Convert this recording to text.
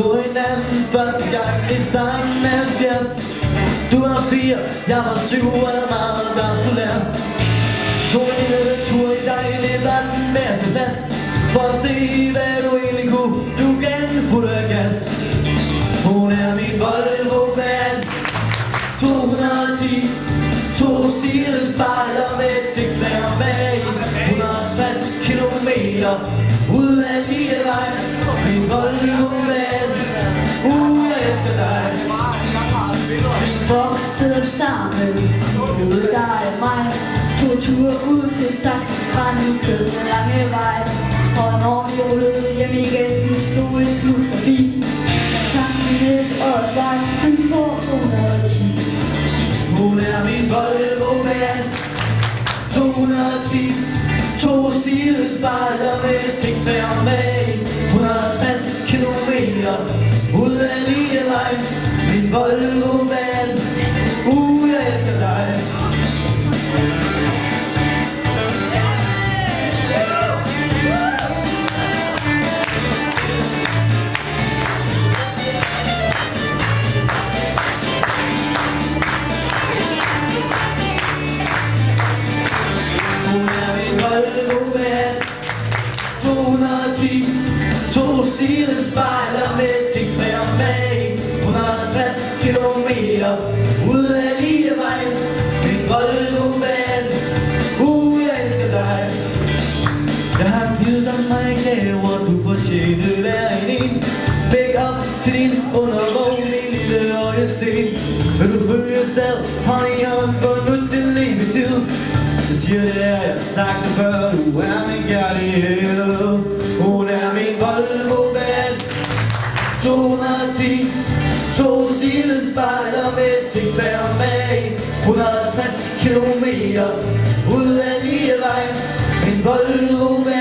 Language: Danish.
Så hinanden første gang i starten af 70. Du var 4, jeg var 7, og der meget, der skulle læres. Tog en lille tur i dejligt vand med at se plads, for at se, hvad du egentlig kunne. Du gav den fuld af gas. Hun er min Volvo-van 210, 2 sidespejler med tingtræer bag. 160 kilometer ud af Lievej. Min Volvo-van, jeg elsker dig. Voksede sammen, både dig og mig. Tog ture ud til Saxen Strand, kørte den lange vej. Og når vi rullede hjem igen, vi slog et smut forbi. Tanken ned og vej, fyn på 110. Hun er min Volvo-van 210, 2 sidespejler med tingtræer bag. 160 kilometer ud af Lievej. Min Volvo-van, jeg elsker dig. Hun er min Volvo-van 210, 2 sidespejler med tingtræer bag. 160 kilometer ud af Lievej. Min Volvo-van, jeg elsker dig. Jeg har givet dig mange gaver, du fortjener hver en. Væk op til din undervogn, min lille øjesten. Vil du følge sad, hånd i hånd, for nu til livet tid. Så siger det der, jeg har sagt det før, du er min kærlighed. Hun er min Volvo-van 210, 2 sidespejler med tingtræer bag. 160 kilometer ud af Lievej. Min Volvo-van,